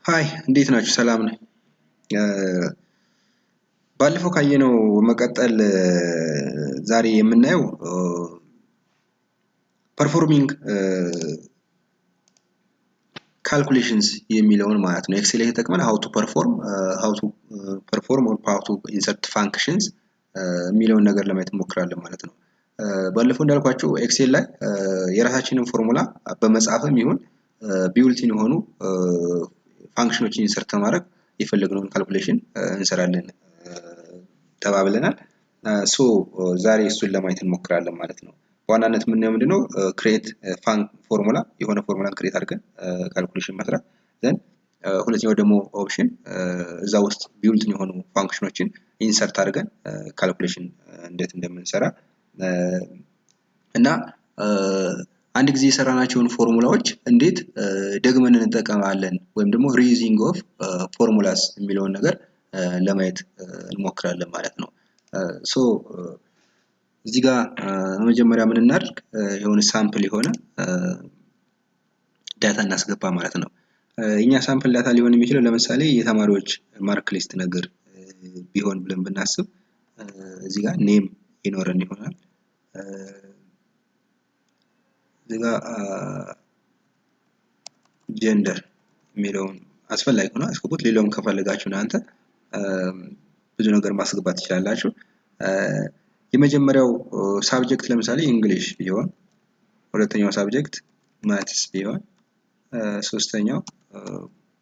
ሃይ እንዴት ናችሁ? ሰላም ነኝ። ባለፈው ካየነው መቀጠል ዛሬ የምናየው ፐርፎርሚንግ ካልኩሌሽንስ የሚለውን ማለት ነው። ኤክሴል ላይ ተጠቅመን how to perform or how to insert functions የሚለውን ነገር ለማየት እንሞክራለን ማለት ነው። ባለፈው እንዳልኳችሁ ኤክሴል ላይ የራሳችንን ፎርሙላ በመጻፍም ይሁን ቢውልቲን የሆኑ ፋንክሽኖችን ኢንሰርት ማድረግ የፈለግነውን ካልኩሌሽን እንሰራለን ተባብለናል። ሶ ዛሬ እሱን ለማየት እንሞክራለን ማለት ነው። በዋናነት የምናየው ምንድነው ክሬት ፎርሙላ የሆነ ፎርሙላን ክሬት አድርገን ካልኩሌሽን መስራት ዘን ሁለተኛው ደግሞ ኦፕሽን እዛ ውስጥ ቢውልቲን የሆኑ ፋንክሽኖችን ኢንሰርት አድርገን ካልኩሌሽን እንዴት እንደምንሰራ እና አንድ ጊዜ የሰራናቸውን ፎርሙላዎች እንዴት ደግመን እንጠቀማለን ወይም ደግሞ ሪዩዚንግ ኦፍ ፎርሙላስ የሚለውን ነገር ለማየት እንሞክራለን ማለት ነው። ሶ እዚህ ጋር መጀመሪያ ምን እናድርግ የሆነ ሳምፕል የሆነ ዳታ እናስገባ ማለት ነው። እኛ ሳምፕል ዳታ ሊሆን የሚችለው ለምሳሌ የተማሪዎች ማርክ ሊስት ነገር ቢሆን ብለን ብናስብ እዚህ ጋር ኔም ይኖረን ይሆናል። እዚህ ጋር ጀንደር የሚለውን አስፈላጊ ሆኖ አስገቡት። ሌላውን ከፈለጋችሁ እናንተ ብዙ ነገር ማስገባት ትችላላችሁ። የመጀመሪያው ሳብጀክት ለምሳሌ እንግሊሽ ቢሆን፣ ሁለተኛው ሳብጀክት ማትስ ቢሆን፣ ሶስተኛው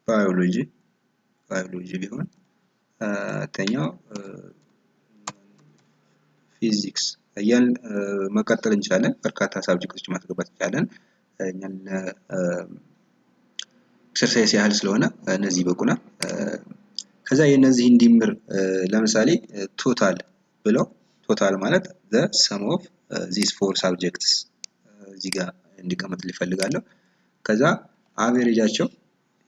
ባዮሎጂ ቢሆን፣ አራተኛው ፊዚክስ እያልን መቀጠል እንችላለን። በርካታ ሳብጀክቶች ማስገባት እንችላለን። እኛን ኤክሰርሳይዝ ያህል ስለሆነ እነዚህ ይበቁናል። ከዛ የነዚህ እንዲምር ለምሳሌ ቶታል ብለው ቶታል ማለት the sum of these four subjects እዚህ ጋር እንዲቀመጥ ሊፈልጋለሁ። ከዛ አቨሬጃቸው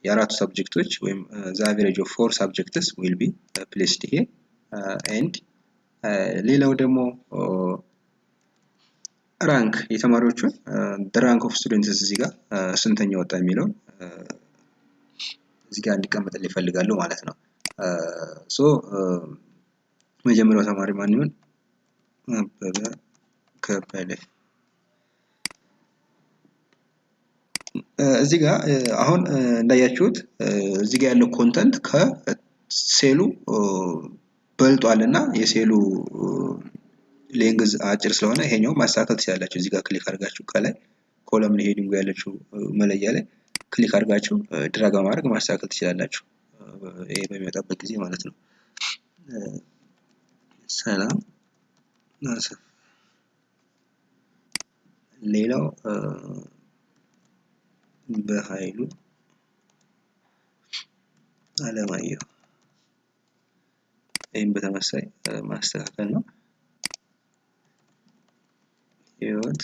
የአራቱ ሰብጀክቶች ወይም the average of four subjects will be placed here and ሌላው ደግሞ ራንክ የተማሪዎቹን the rank of students እዚህ ጋር ስንተኛ ወጣ የሚለውን እዚህ ጋር እንዲቀመጥ ሊፈልጋለሁ ማለት ነው። ሶ መጀመሪያው ተማሪ ማን ይሆን? አበበ ከበደ። እዚህ ጋር አሁን እንዳያችሁት እዚህ ጋር ያለው ኮንተንት ከሴሉ በልጧልና የሴሉ ሌንግዝ አጭር ስለሆነ ይሄኛው ማስተካከል ትችላላችሁ። እዚህ ጋር ክሊክ አድርጋችሁ ከላይ ኮለምን ሄዲንግ ያለችው መለያ ላይ ክሊክ አድርጋችሁ ድራግ በማድረግ ማስተካከል ትችላላችሁ። ይሄ በሚመጣበት ጊዜ ማለት ነው። ሰላም ናሰፍ ሌላው በኃይሉ አለማየሁ ይሄን በተመሳሳይ ማስተካከል ነው። ህይወት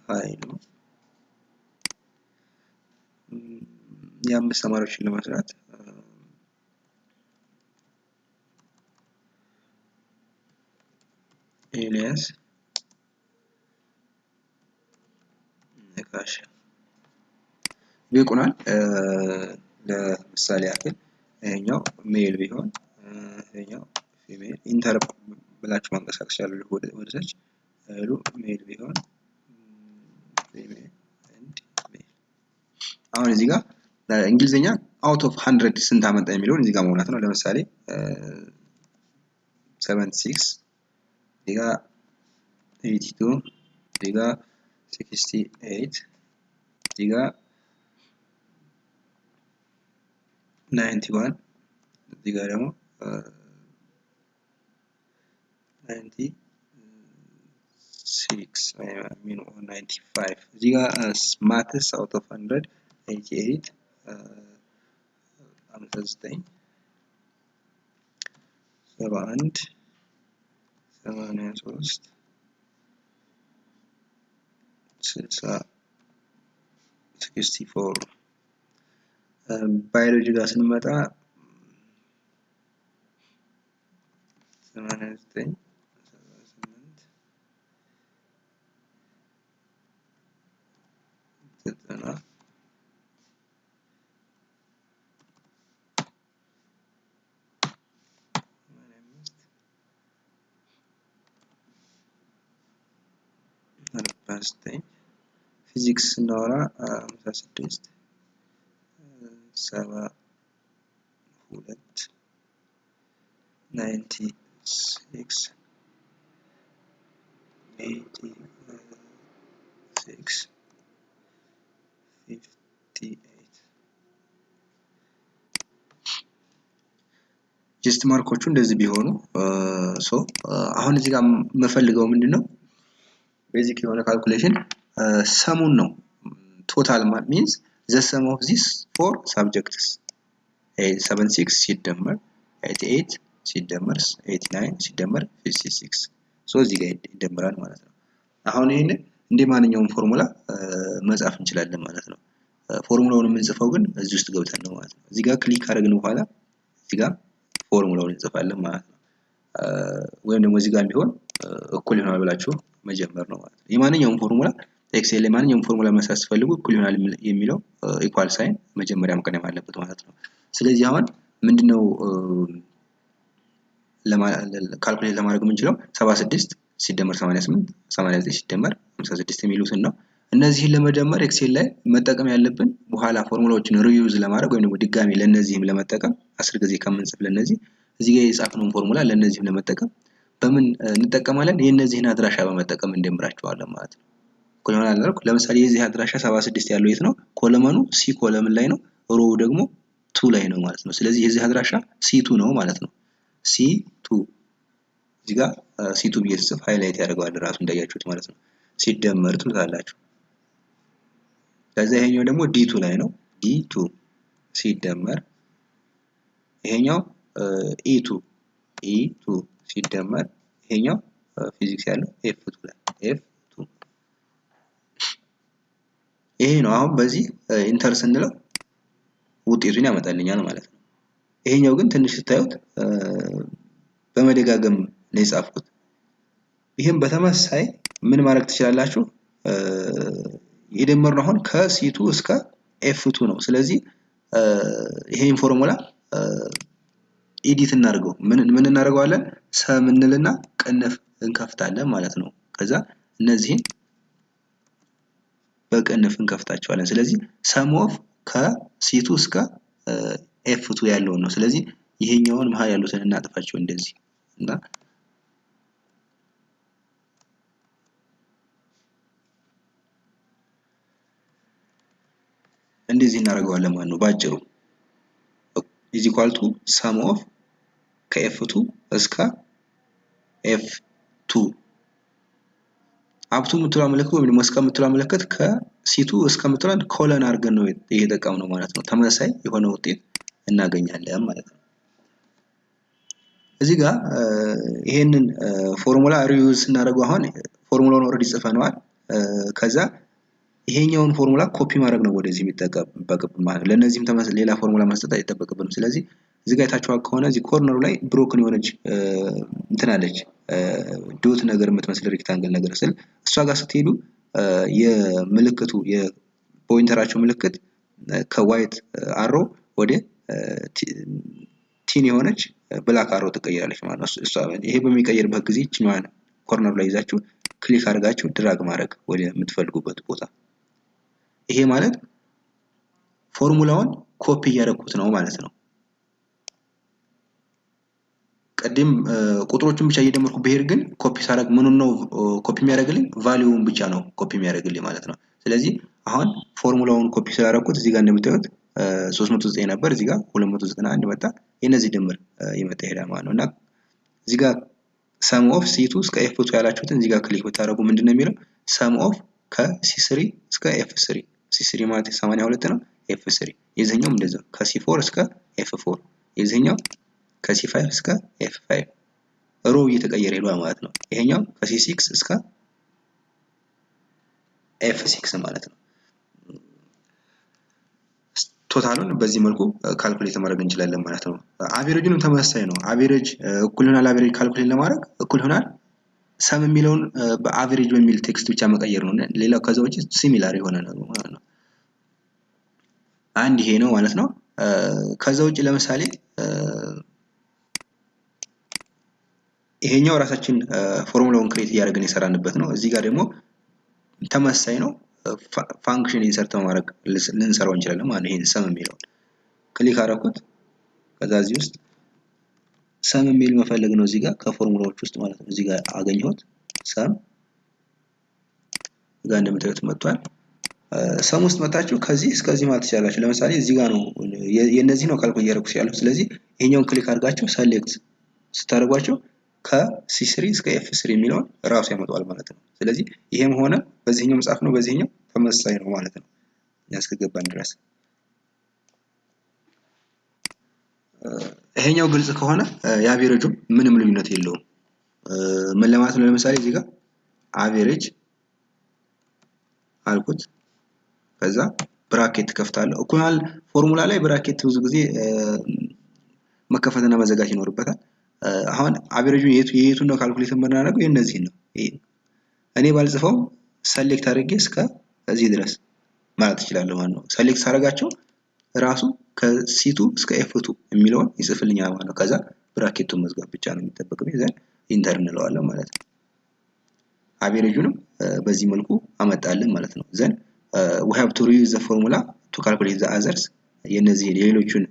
ኃይሉ የአምስት ተማሪዎችን ለመስራት ኤልያስ ነጋሽ ቢቁናል። ለምሳሌ ያክል ይሄኛው ሜል ቢሆን ይሄኛው ፊሜል ኢንተር ብላችሁ ማንቀሳቀስ ያለው ወደታች ሄሎ ሜል ቢሆን ፊሜል ኤንድ ሜል። አሁን እዚህ ጋር እንግሊዘኛ አውት ኦፍ 100 ስንት አመጣ የሚለውን እዚህ ጋር መውላት ነው። ለምሳሌ 76 እዚህ ጋር 82 እዚህ ጋር 68 እዚህ ጋር 91 እዚህ ጋር ደግሞ 96 ሚን 95 እዚህ ጋር ማትስ አውት ኦፍ 100 88 59 71 83 64 ባዮሎጂ ጋር ስንመጣ 89 78 90 19 ፊዚክስ እናወራ 56 72 96 86 58 ጀስት ማርኮቹ እንደዚህ ቢሆኑ አሁን እዚህ ጋር መፈልገው ምንድነው ቤዚክ የሆነ ካልኩሌሽን ሰሙን ነው ቶታል means the sum of these four subjects 76 ሲደመር 88 ሲደመር 89 ሲደመር 56 እዚህ ጋር ይደመራል ማለት ነው። አሁን ይሄን እንደ ማንኛውም ፎርሙላ መጻፍ እንችላለን ማለት ነው። ፎርሙላውን የምንጽፈው ግን እዚህ ውስጥ ገብተን ነው ማለት ነው። እዚህ ጋር ክሊክ አድርገን በኋላ እዚህ ጋር ፎርሙላውን እንጽፋለን ማለት ነው። ወይም ደግሞ እዚህ ጋር ቢሆን እኩል ይሆናል ብላችሁ መጀመር ነው ማለት ነው። የማንኛውም ፎርሙላ ኤክሴል ላይ ማንኛውም ፎርሙላ መስራት ፈልጉ እኩል ይሆናል የሚለው ኢኳል ሳይን መጀመሪያ መቀደም አለበት ማለት ነው። ስለዚህ አሁን ምንድነው ካልኩሌት ለማድረግ የምንችለው 76 ሲደመር 88 89 ሲደመር 56 የሚሉትን ነው። እነዚህን ለመደመር ኤክሴል ላይ መጠቀም ያለብን በኋላ ፎርሙላዎችን ሪዩዝ ለማድረግ ወይም ደግሞ ድጋሚ ለነዚህም ለመጠቀም 10 ጊዜ ከምንጽፍ ለነዚህ እዚህ ጋር የጻፍነውን ፎርሙላ ለነዚህም ለመጠቀም በምን እንጠቀማለን? የነዚህን አድራሻ በመጠቀም እንደምራቸዋለን ማለት ነው። ኮለመን አላልኩ ለምሳሌ የዚህ አድራሻ 76 ያለው የት ነው? ኮለመኑ ሲ ኮለመን ላይ ነው፣ ሮው ደግሞ 2 ላይ ነው ማለት ነው። ስለዚህ የዚህ አድራሻ C2 ነው ማለት ነው። C2 እዚህ ጋር C2 ቢጽፍ ሃይላይት ያደርገዋል ራሱ እንዳያችሁት ማለት ነው። ሲደመር ትሉታላችሁ። ከዛ ይሄኛው ደግሞ D2 ላይ ነው። D2 ሲደመር ይሄኛው E2 ሲደመር ይሄኛው ፊዚክስ ያለው F2 ላይ F2 ይሄ ነው። አሁን በዚህ ኢንተር ስንለው ውጤቱን ያመጣልኛል ማለት ነው። ይሄኛው ግን ትንሽ ስታዩት በመደጋገም ነው የጻፍኩት። ይሄን በተመሳሳይ ምን ማድረግ ትችላላችሁ? የደመርነው አሁን ከC2 እስከ F2 ነው። ስለዚህ ይሄን ፎርሙላ ኤዲት እናድርገው። ምን እናደርገዋለን? ሰም እንልና ቅንፍ እንከፍታለን ማለት ነው። ከዛ እነዚህን በቅንፍ እንከፍታቸዋለን። ስለዚህ ሰም ኦፍ ከC2 እስከ F2 ያለው ነው። ስለዚህ ይሄኛውን መሃል ያሉትን እናጥፋቸው እንደዚህ እና እንደዚህ እናደርገዋለን ማለት ነው። ባጭሩ is equal to sum of ከF2 እስከ F2 አፕቱ ምትሏ ምልክት ወይም ደግሞ እስከ ምትሏ ምልክት ከC2 እስከ ምትሏ ኮለን አድርገን ነው እየተጠቀምነው ማለት ነው። ተመሳሳይ የሆነ ውጤት እናገኛለን ማለት ነው። እዚህ ጋር ይሄንን ፎርሙላ ሪዩዝ እናደርገው አሁን ፎርሙላውን ኦሬዲ ጽፈነዋል። ከዛ ይሄኛውን ፎርሙላ ኮፒ ማድረግ ነው ወደዚህ የሚጠበቅብን ማለት ነው። ለነዚህም ተመሳሳይ ሌላ ፎርሙላ መስጠት አይጠበቅብንም። ስለዚህ እዚህ ጋር የታችኋል ከሆነ እዚህ ኮርነሩ ላይ ብሮክን የሆነች እንትን አለች ዶት ነገር የምትመስል ሬክታንግል ነገር ስል እሷ ጋር ስትሄዱ የምልክቱ የፖይንተራቸው ምልክት ከዋይት አሮ ወደ ቲን የሆነች ብላክ አሮ ትቀየራለች ማለት ነው። እሷ ይሄ በሚቀየርበት ጊዜ እቺኛዋን ኮርነር ላይ ይዛችሁ ክሊክ አድርጋችሁ ድራግ ማድረግ ወደ የምትፈልጉበት ቦታ። ይሄ ማለት ፎርሙላውን ኮፒ እያደረኩት ነው ማለት ነው። ቀደም ቁጥሮችን ብቻ እየደመርኩ ብሄር ግን ኮፒ ሳደርግ ምኑን ነው ኮፒ የሚያደርግልኝ? ቫልዩውን ብቻ ነው ኮፒ የሚያደርግልኝ ማለት ነው። ስለዚህ አሁን ፎርሙላውን ኮፒ ስላደረኩት እዚህ ጋር እንደምታዩት 309 ነበር፣ እዚህ ጋር 291 መጣ። የነዚህ ድምር ይመጣ ይሄዳል ማለት ነው። እና እዚህ ጋር sum of C2 እስከ F2 ያላችሁትን እዚህ ጋር ክሊክ ብታደርጉ ምንድነው የሚለው? sum of ከC3 እስከ F3 C3 ማለት 82 ነው። F3 የዚህኛው እንደዛው ከC4 እስከ F4 የዚህኛው ከC5 እስከ F5 ሮው እየተቀየረ ይሏል ማለት ነው። ይሄኛው ከC6 እስከ F6 ማለት ነው። ቶታሉን በዚህ መልኩ ካልኩሌት ማድረግ እንችላለን ማለት ነው። አቨሬጁንም ተመሳሳይ ነው። አቨሬጅ እኩል ይሆናል አቨሬጅ ካልኩሌት ለማድረግ እኩል ይሆናል ሰም የሚለውን በአቨሬጅ በሚል ቴክስት ብቻ መቀየር ነው። ሌላው ከዛው ውጪ ሲሚላር የሆነ ነው ማለት ነው። አንድ ይሄ ነው ማለት ነው። ከዛው ውጪ ለምሳሌ ይሄኛው ራሳችን ፎርሙላውን ክሬት እያደረግን የሰራንበት ነው። እዚህ ጋር ደግሞ ተመሳሳይ ነው። ፋንክሽን ኢንሰርት ማድረግ ልንሰራው እንችላለን ማለት ነው። ይሄን ሰም የሚለው ክሊክ አደረኩት። ከዛ እዚህ ውስጥ ሰም የሚል መፈለግ ነው እዚህ ጋር ከፎርሙላዎች ውስጥ ማለት ነው። እዚህ ጋር አገኘሁት ሰም ጋር እንደምታዩት መጥቷል። ሰም ውስጥ መጣችሁ ከዚህ እስከዚህ ማለት ትችላላችሁ። ለምሳሌ እዚህ ጋር ነው የነዚህ ነው ካልኩሌት እያደረኩት ያለው። ስለዚህ ይሄኛውን ክሊክ አድርጋችሁ ሰሌክት ስታደርጓቸው ከC3 እስከ F3 የሚለውን ራሱ ያመጣዋል ማለት ነው። ስለዚህ ይሄም ሆነ በዚህኛው መጽሐፍ ነው በዚህኛው ተመሳሳይ ነው ማለት ነው ያስከገባን ድረስ። ይሄኛው ግልጽ ከሆነ የአቬሬጁ ምንም ልዩነት የለውም። ምን ለማለት ነው? ለምሳሌ እዚህ ጋር አቬሬጅ አልኩት። ከዛ ብራኬት ከፍታለሁ። ኢኳል ፎርሙላ ላይ ብራኬት ብዙ ጊዜ መከፈትና መዘጋት ይኖርበታል። አሁን አቬሬጁ የየቱን ነው ካልኩሌት የምናደርገው? የነዚህ ነው። እኔ ባልጽፈው ሰሌክት አድርጌ እስከ እዚህ ድረስ ማለት እችላለሁ ማለት ነው። ሰሌክት አደርጋቸው ራሱ ከC2 እስከ F2 የሚለውን ይጽፍልኛል ማለት ነው። ከዛ ብራኬቱን መዝጋት ብቻ ነው የሚጠበቅብኝ። ዘን ኢንተር እንለዋለን ማለት ነው። አቬሬጁንም በዚህ መልኩ አመጣልን ማለት ነው። ዘን we have to reuse the formula to calculate the others። የነዚህ የሌሎቹን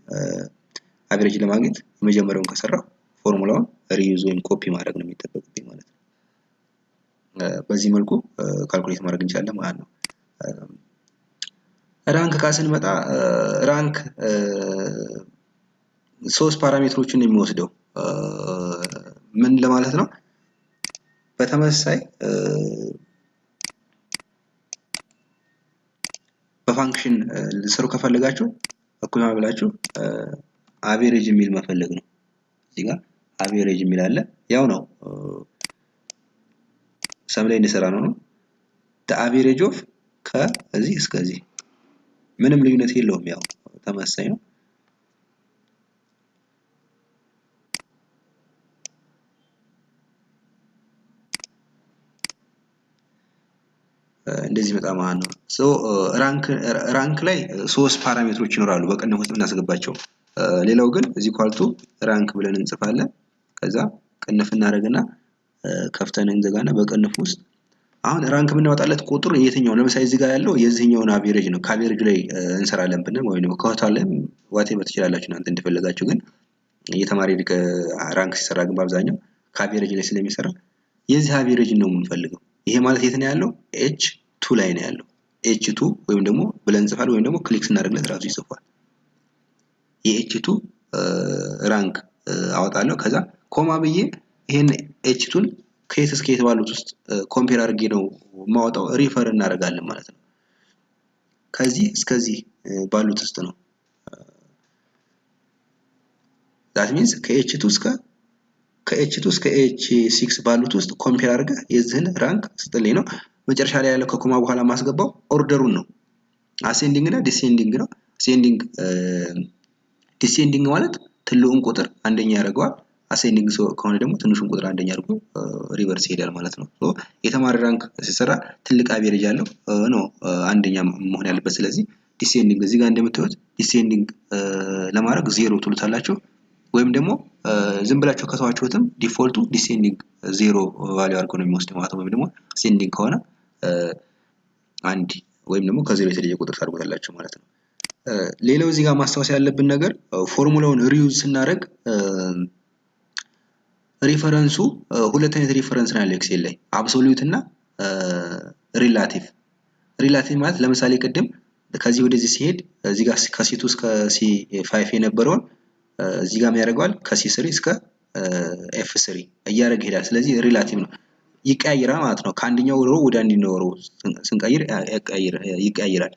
አቬሬጅ ለማግኘት የመጀመሪያውን ከሰራው ፎርሙላውን ሪዩዝ ወይም ኮፒ ማድረግ ነው የሚጠበቅብኝ ማለት ነው። በዚህ መልኩ ካልኩሌት ማድረግ እንችላለን ማለት ነው። ራንክ ጋር ስንመጣ ራንክ 3 ፓራሜትሮችን የሚወስደው ምን ለማለት ነው? በተመሳሳይ በፋንክሽን ልሰሩ ከፈለጋችሁ እኩል ብላችሁ አቬሬጅ የሚል መፈለግ ነው። እዚህ ጋር አቬሬጅ የሚል አለ። ያው ነው ሰም ላይ እንደሰራ ነው። the average of ከዚህ እስከዚህ ምንም ልዩነት የለውም። ያው ተመሳሳይ ነው። እንደዚህ በጣም ማለት ነው። ሶ ራንክ ላይ 3 ፓራሜትሮች ይኖራሉ በቅንፍ ውስጥ እናስገባቸው። ሌላው ግን እዚህ ኳልቱ ራንክ ብለን እንጽፋለን። ከዛ ቅንፍ እናደርግና ከፍተን እንዘጋና በቅንፍ ውስጥ አሁን ራንክ የምናወጣለት ቁጥር የትኛው ነው? ለምሳሌ እዚህ ጋር ያለው የዚህኛውን አቬሬጅ ነው። ከአቬሬጅ ላይ እንሰራለን ብንል ወይ ነው ከታለም ዋቴቨር ትችላላችሁ እናንተ እንደፈለጋችሁ። ግን የተማሪ ራንክ ሲሰራ ግን በአብዛኛው ከአቬሬጅ ላይ ስለሚሰራ የዚህ አቬሬጅ ነው የምንፈልገው። ይሄ ማለት የት ነው ያለው? H2 ላይ ነው ያለው። H2 ወይም ደግሞ ብለን እንጽፋለን ወይም ደግሞ ክሊክ ስናደርግለት ራሱ ይጽፋል። የH2 ራንክ አወጣለሁ። ከዛ ኮማ ብዬ ይሄን H2ን ከየት እስከ የት ባሉት ውስጥ ኮምፔር አድርጌ ነው ማውጣው። ሪፈር እናደርጋለን ማለት ነው። ከዚህ እስከዚህ ባሉት ውስጥ ነው። that means ከH2 እስከ H6 ባሉት ውስጥ ኮምፔር አድርገህ የዚህን ራንክ ስጥልኝ ነው። መጨረሻ ላይ ያለው ከኮማ በኋላ ማስገባው ኦርደሩን ነው። አሴንዲንግ እና ዲሴንዲንግ ነው። ዲሴንዲንግ ማለት ትልቁን ቁጥር አንደኛ ያደርገዋል። አሴንዲንግ ከሆነ ደግሞ ትንሹን ቁጥር አንደኛ አድርጎ ሪቨርስ ይሄዳል ማለት ነው። ሶ የተማሪ ራንክ ሲሰራ ትልቅ አቬሬጅ ያለው ነው አንደኛ መሆን ያለበት። ስለዚህ ዲሴንዲንግ እዚህ ጋር እንደምታዩት ዲሴንዲንግ ለማድረግ 0 ትሉታላችሁ ወይም ደግሞ ዝም ብላችሁ ከተዋችሁትም ዲፎልቱ ዲሴንዲንግ 0 ቫልዩ አድርጎ ነው የሚወስደው ማለት ነው። ወይም ደግሞ አሴንዲንግ ከሆነ አንድ ወይም ደግሞ ከ0 የተለየ ቁጥር ታደርጉታላችሁ ማለት ነው። ሌላው እዚህ ጋር ማስታወስ ያለብን ነገር ፎርሙላውን ሪዩዝ ስናደርግ ሪፈረንሱ ሁለት አይነት ሪፈረንስ ነው ያለው ኤክሴል ላይ አብሶሉት እና ሪላቲቭ። ሪላቲቭ ማለት ለምሳሌ ቅድም ከዚህ ወደዚህ ሲሄድ እዚህ ጋር ከC2 እስከ C5 የነበረውን እዚህ ጋር ያደርገዋል ከC3 እስከ F3 እያደረገ ይሄዳል። ስለዚህ ሪላቲቭ ነው ይቀያየራል ማለት ነው። ከአንደኛው ሮ ወደ አንደኛው ሮ ስንቀይር ይቀያየራል።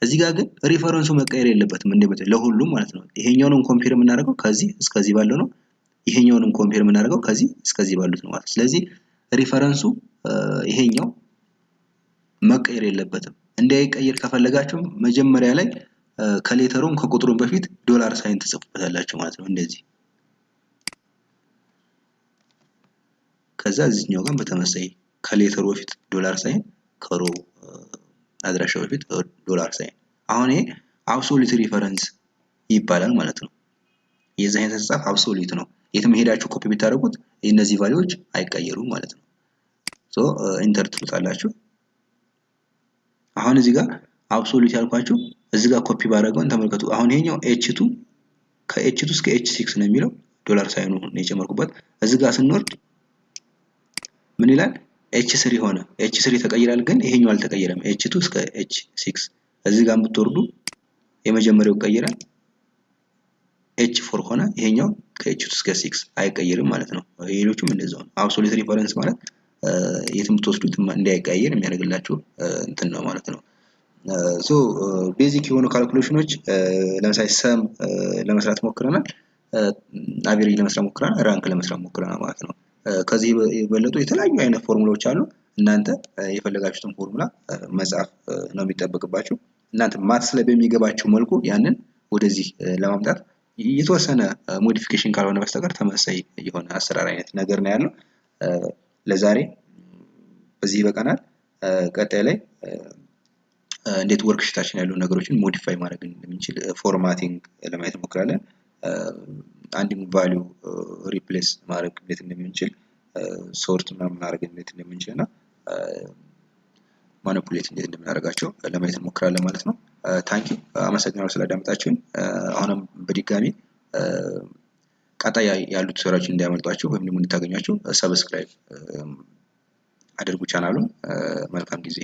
እዚህ ጋር ግን ሪፈረንሱ መቀየር የለበትም እንደምታዩት ለሁሉም ማለት ነው። ይሄኛውን ኮምፔር የምናደርገው ከዚህ እስከዚህ ባለው ነው። ይሄኛውንም ኮምፔር የምናደርገው ከዚህ እስከዚህ ባሉት ነው ማለት ነው። ስለዚህ ሪፈረንሱ ይሄኛው መቀየር የለበትም። እንዳይቀየር ከፈለጋችሁ መጀመሪያ ላይ ከሌተሩም ከቁጥሩም በፊት ዶላር ሳይን ትጽፉበታላችሁ ማለት ነው እንደዚህ። ከዛ እዚህኛው ጋር በተመሳሳይ ከሌተሩ በፊት ዶላር ሳይን ከሮ አድራሻው በፊት ዶላር ሳይን። አሁን ይሄ አብሶሉት ሪፈረንስ ይባላል ማለት ነው። የዚህ አይነት ተጻፍ አብሶሉት ነው። የትም ሄዳችሁ ኮፒ ብታደርጉት እነዚህ ቫልዩዎች አይቀየሩም ማለት ነው። ሶ ኢንተር ትሉታላችሁ። አሁን እዚህ ጋር አብሶሉት ያልኳችሁ እዚህ ጋር ኮፒ ባደረገውን ተመልከቱ። አሁን ይሄኛው ኤች2 ከኤች2 እስከ ኤች6 ነው የሚለው ዶላር ሳይኑ ነው የጨመርኩበት። እዚህ ጋር ስንወርድ ምን ይላል? ኤች3 ሆነ። ኤች3 ተቀይራል፣ ግን ይሄኛው አልተቀየረም። ኤች2 እስከ ኤች6 እዚህ ጋር ብትወርዱ የመጀመሪያው ቀይራል፣ ኤች4 ሆነ። ይሄኛው ከኤች2 እስከ 6 አይቀየርም ማለት ነው። ሌሎቹም እንደዛው ነው። አብሶሉት ሪፈረንስ ማለት የትም ብትወስዱት እንዳይቀየር የሚያደርግላችሁ እንትን ነው ማለት ነው። ሶ ቤዚክ የሆኑ ካልኩሌሽኖች ለምሳሌ ሰም ለመስራት ሞክረናል፣ አቨሬጅ ለመስራት ሞክረናል፣ ራንክ ለመስራት ሞክረናል ማለት ነው። ከዚህ የበለጡ የተለያዩ አይነት ፎርሙላዎች አሉ። እናንተ የፈለጋችሁትን ፎርሙላ መጻፍ ነው የሚጠበቅባችሁ። እናንተ ማትስ ላይ በሚገባችሁ መልኩ ያንን ወደዚህ ለማምጣት የተወሰነ ሞዲፊኬሽን ካልሆነ በስተቀር ተመሳሳይ የሆነ አሰራር አይነት ነገር ነው ያለው። ለዛሬ በዚህ ይበቃናል። ቀጣይ ላይ እንዴት ወርክሺታችን ያሉ ነገሮችን ሞዲፋይ ማድረግ እንደምንችል ፎርማቲንግ ለማየት እንሞክራለን። አንድን ቫልዩ ሪፕሌስ ማድረግ እንዴት እንደምንችል፣ ሶርት ምናምን ማድረግ እንዴት እንደምንችል እና ማኒፑሌት እንዴት እንደምናደርጋቸው ለማየት እንሞክራለን ማለት ነው። ታንኪዩ፣ አመሰግናለሁ ስላዳመጣችሁኝ። አሁንም በድጋሚ ቀጣይ ያሉት ስራዎች እንዲያመልጧችሁ ወይም ደግሞ እንድታገኟቸው ሰብስክራይብ አድርጉ ቻናሉን። መልካም ጊዜ።